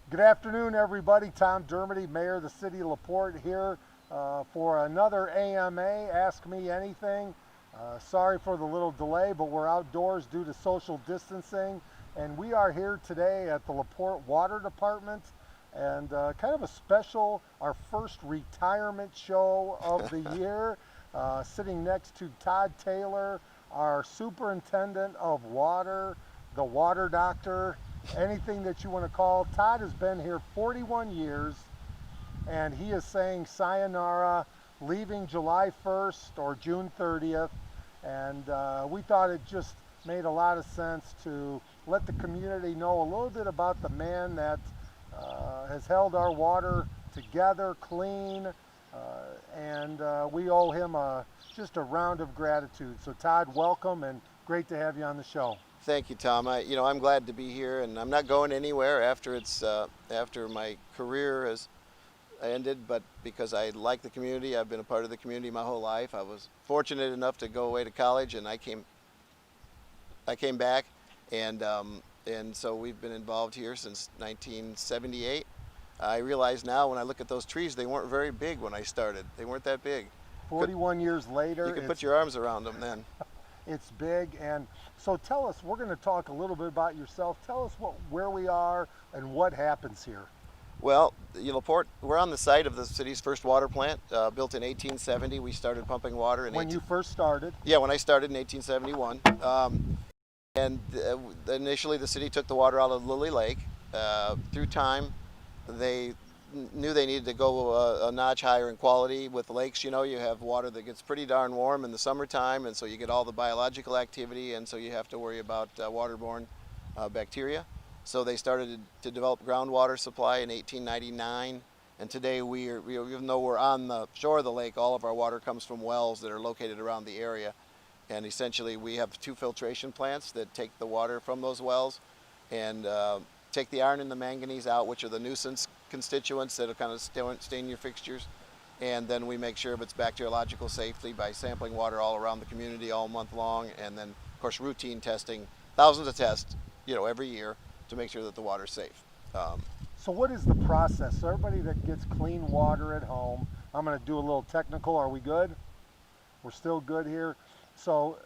Good afternoon, everybody. Tom Dermody, Mayor of the City of LaPorte, here for another AMA, Ask Me Anything. Sorry for the little delay, but we're outdoors due to social distancing. And we are here today at the LaPorte Water Department, and kind of a special, our first retirement show of the year. Sitting next to Todd Taylor, our Superintendent of Water, the Water Doctor, anything that you want to call. Todd has been here 41 years, and he is saying sayonara, leaving July 1st or June 30th. And we thought it just made a lot of sense to let the community know a little bit about the man that has held our water together, clean, and we owe him just a round of gratitude. So Todd, welcome, and great to have you on the show. Thank you, Tom. I'm glad to be here, and I'm not going anywhere after after my career has ended. But because I like the community, I've been a part of the community my whole life. I was fortunate enough to go away to college, and I came back, and so we've been involved here since 1978. I realize now when I look at those trees, they weren't very big when I started. They weren't that big. 41 years later, you can put your arms around them then. It's big. And so tell us, we're going to talk a little bit about yourself. Tell us where we are and what happens here. Well, LaPorte, we're on the site of the city's first water plant, built in 1870. We started pumping water in When you first started? Yeah, when I started in 1871. Initially the city took the water out of Lily Lake. Through time, they knew they needed to go a notch higher in quality. With lakes, you have water that gets pretty darn warm in the summertime, and so you get all the biological activity, and so you have to worry about waterborne bacteria. So they started to develop groundwater supply in 1899, and today even though we're on the shore of the lake, all of our water comes from wells that are located around the area. And essentially we have 2 filtration plants that take the water from those wells and take the iron and the manganese out, which are the nuisance constituents that will kind of stain your fixtures. And then we make sure of its bacteriological safety by sampling water all around the community all month long, and then of course routine testing, thousands of tests every year to make sure that the water's safe. So what is the process? So everybody that gets clean water at home, I'm going to do a little technical. Are we good? We're still good here. So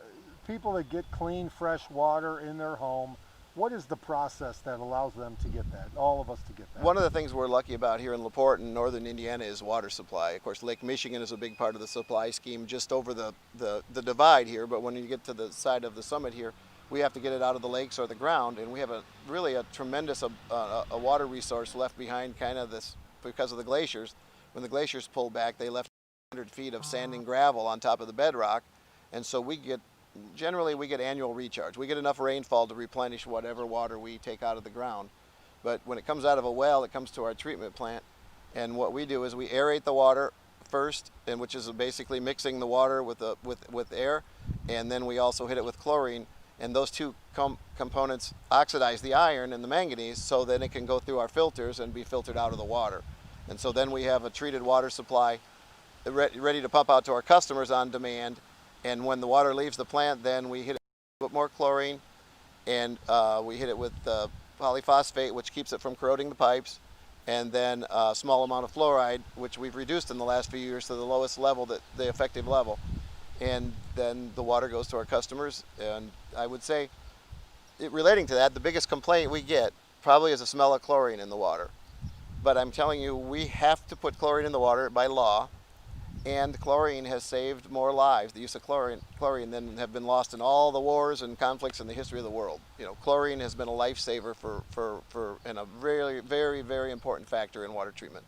people that get clean, fresh water in their home, what is the process that allows them to get that, all of us to get that? One of the things we're lucky about here in LaPorte and northern Indiana is water supply. Of course, Lake Michigan is a big part of the supply scheme just over the divide here, but when you get to the side of the summit here, we have to get it out of the lakes or the ground, and we have really a tremendous a water resource left behind because of the glaciers. When the glaciers pulled back, they left 100 feet of sand and gravel on top of the bedrock, and so generally we get annual recharge. We get enough rainfall to replenish whatever water we take out of the ground. But when it comes out of a well, it comes to our treatment plant, and what we do is we aerate the water first, and which is basically mixing the water with air, and then we also hit it with chlorine, and those two components oxidize the iron and the manganese so that it can go through our filters and be filtered out of the water. And so then we have a treated water supply ready to pump out to our customers on demand. And when the water leaves the plant, then we hit it with more chlorine, and we hit it with polyphosphate, which keeps it from corroding the pipes, and then a small amount of fluoride, which we've reduced in the last few years to the lowest level, the effective level. And then the water goes to our customers. And I would say, relating to that, the biggest complaint we get probably is a smell of chlorine in the water. But I'm telling you, we have to put chlorine in the water by law. And chlorine has saved more lives. The use of chlorine than have been lost in all the wars and conflicts in the history of the world. Chlorine has been a lifesaver and a very, very, very important factor in water treatment.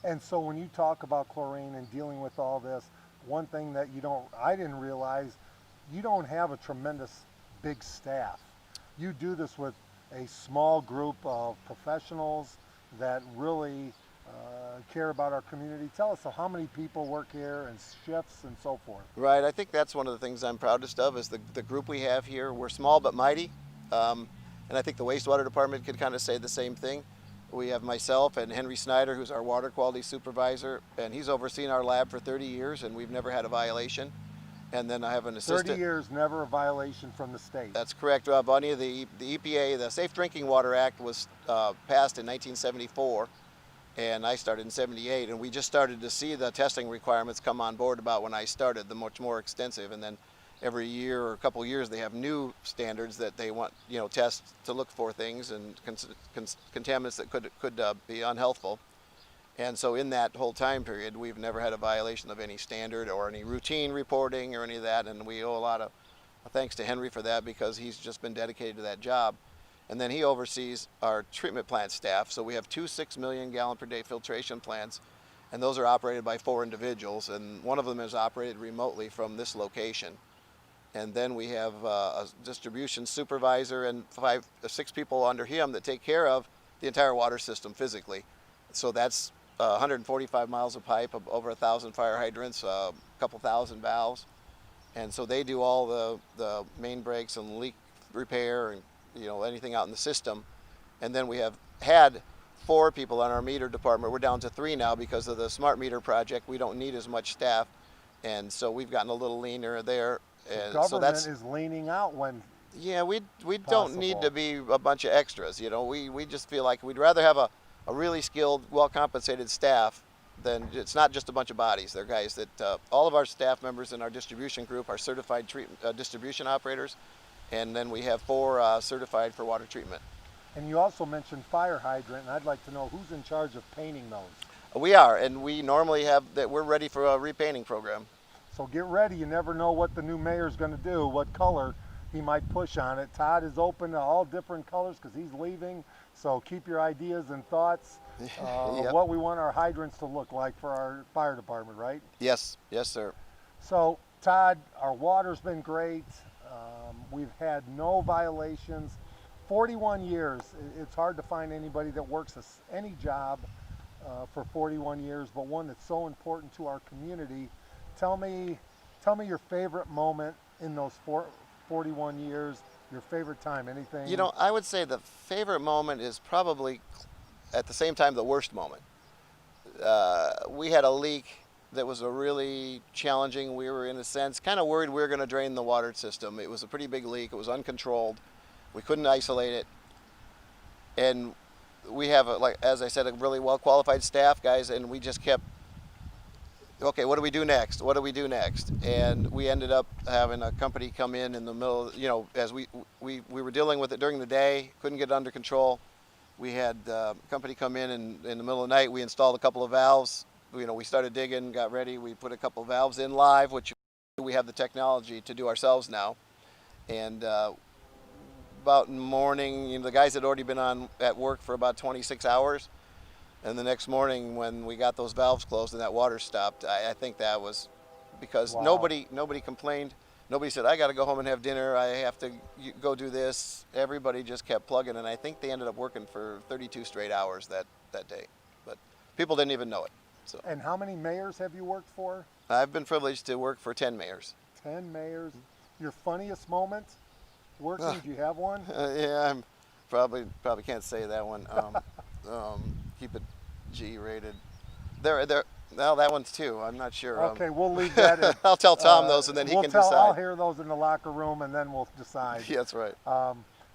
And so when you talk about chlorine and dealing with all this, one thing that I didn't realize, you don't have a tremendous big staff. You do this with a small group of professionals that really care about our community. Tell us, so how many people work here and shifts and so forth? Right, I think that's one of the things I'm proudest of is the group we have here. We're small but mighty, and I think the wastewater department could kind of say the same thing. We have myself and Henry Snyder, who's our water quality supervisor, and he's overseen our lab for 30 years and we've never had a violation. and then I have an 30 assistant. years, never a violation from the state. That's correct, Bonnie. The EPA, the Safe Drinking Water Act, was passed in 1974, and I started in '78, and we just started to see the testing requirements come on board about when I started, the much more extensive, and then every year or a couple years they have new standards that they want, tests to look for things and contaminants that could be unhealthful. And so in that whole time period, we've never had a violation of any standard or any routine reporting or any of that, and we owe a lot of thanks to Henry for that, because he's just been dedicated to that job. And then he oversees our treatment plant staff. So we have two 6 million gallon per day filtration plants, and those are operated by 4 individuals, and one of them is operated remotely from this location. And then we have a distribution supervisor and 6 people under him that take care of the entire water system physically. So that's 145 miles of pipe, over 1,000 fire hydrants, a couple thousand valves. And so they do all the main breaks and leak repair and anything out in the system. And then we have had 4 people on our meter department. We're down to 3 now because of the smart meter project. We don't need as much staff, and so we've gotten a little leaner there. And Government so that's is leaning out when we don't need to be a bunch of extras. We just feel like we'd rather have a really skilled, well compensated staff. Then it's not just a bunch of bodies. They're guys that all of our staff members in our distribution group are certified distribution operators, and then we have 4 certified for water treatment. And you also mentioned fire hydrant, and I'd like to know who's in charge of painting those. We are, and we normally have that. We're ready for a repainting program. So get ready. You never know what the new mayor's going to do, what color he might push on it. Todd is open to all different colors because he's leaving. So keep your ideas and thoughts of what we want our hydrants to look like for our fire department, right? Yes, sir. So Todd, our water's been great. We've had no violations. 41 years. It's hard to find anybody that works any job for 41 years, but one that's so important to our community. Tell me your favorite moment in those 41 years, your favorite time, anything? I would say the favorite moment is probably at the same time the worst moment. We had a leak that was a really challenging. We were in a sense kind of worried we were going to drain the water system. It was a pretty big leak. It was uncontrolled. We couldn't isolate it. And we have, as I said, a really well qualified staff, guys, and we just kept, okay, what do we do next? What do we do next? And we ended up having a company come in the middle, as we were dealing with it during the day, couldn't get it under control. We had a company come in the middle of the night. We installed a couple of valves. We started digging, got ready. We put a couple of valves in live, which we have the technology to do ourselves now. And about in the morning, the guys had already been at work for about 26 hours. And the next morning when we got those valves closed and that water stopped, I think that was because nobody complained. Nobody said, I got to go home and have dinner. I have to go do this. Everybody just kept plugging, and I think they ended up working for 32 straight hours that day. But people didn't even know it. So. And how many mayors have you worked for? I've been privileged to work for 10 mayors. 10 mayors. Your funniest moment working? Do you have one? Yeah, I'm probably can't say that one. Keep it G-rated. Well, that one's 2. I'm not sure. Okay, we'll leave that in. I'll tell Tom those, and then he can decide. I'll hear those in the locker room, and then we'll decide. Yeah, that's right.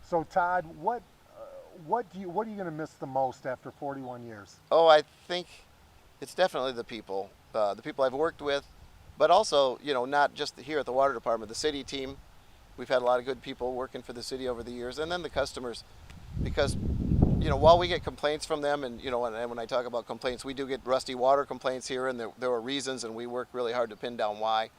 So Todd, what are you going to miss the most after 41 years? Oh, I think it's definitely the people I've worked with, but also, not just here at the water department, the city team. We've had a lot of good people working for the city over the years, and then the customers, because while we get complaints from them, and when I talk about complaints, we do get rusty water complaints here, and there are reasons, and we work really hard to pin down why.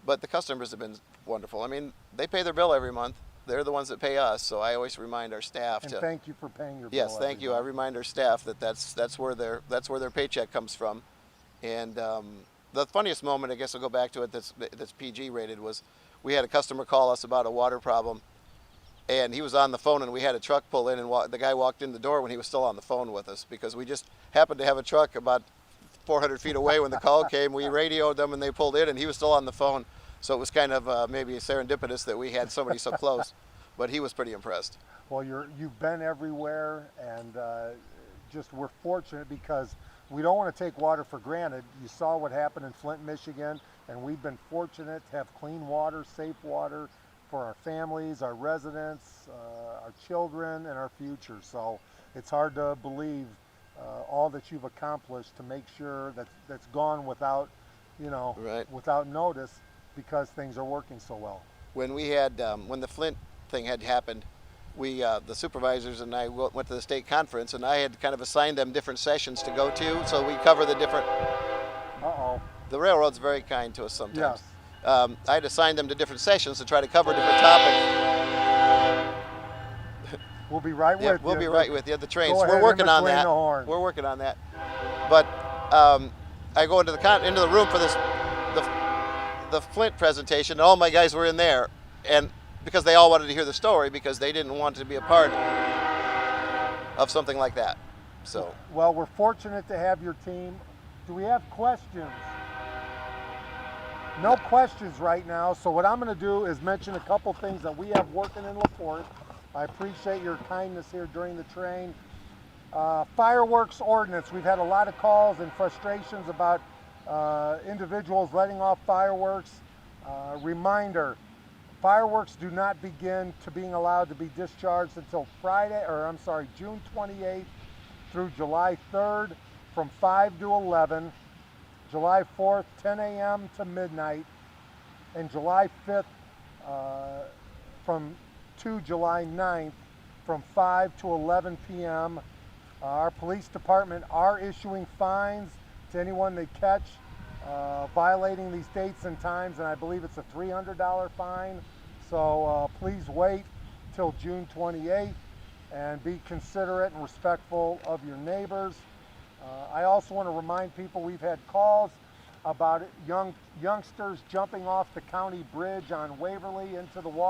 But the customers have been wonderful. I mean, they pay their bill every month. They're the ones that pay us, so I always remind our staff and thank you for paying your bill. Yes, thank you. I remind our staff that's where their paycheck comes from. And the funniest moment, I guess I'll go back to it, that's PG rated, was we had a customer call us about a water problem. And he was on the phone, and we had a truck pull in, and the guy walked in the door when he was still on the phone with us, because we just happened to have a truck about 400 feet away when the call came. We radioed them, and they pulled in, and he was still on the phone. So it was kind of maybe serendipitous that we had somebody so close, but he was pretty impressed. Well, you've been everywhere, and we're fortunate because we don't want to take water for granted. You saw what happened in Flint, Michigan. and we've been fortunate to have clean water, safe water for our families, our residents, our children, and our future. So it's hard to believe all that you've accomplished to make sure that that's gone without, Right. without notice, because things are working so well. When we had when the Flint thing had happened, we the supervisors and I went to the state conference, and I had kind of assigned them different sessions to go to, so we cover the different. Uh-oh. The railroad's very kind to us sometimes. Yes. I had assigned them to different sessions to try to cover different topics. We'll be right Yeah, with you. we'll be right with you. The trains. Go ahead We're working in on between that. the horn. We're working on that. But I go into the room for the Flint presentation, and all my guys were in there, and because they all wanted to hear the story, because they didn't want to be a part of something like that. So Well, we're fortunate to have your team. Do we have questions? No questions right now. So what I'm going to do is mention a couple things that we have working in LaPorte. I appreciate your kindness here during the train. Fireworks ordinance. We've had a lot of calls and frustrations about individuals letting off fireworks. Reminder, fireworks do not begin to being allowed to be discharged until June 28th through July 3rd from 5 to 11, July 4th, 10 a.m. to midnight, and July 5th to July 9th from 5 to 11 p.m. Our police department are issuing fines to anyone they catch violating these dates and times, and I believe it's a $300 fine. So please wait till June 28th and be considerate and respectful of your neighbors. I also want to remind people we've had calls about youngsters jumping off the county bridge on Waverly into the water.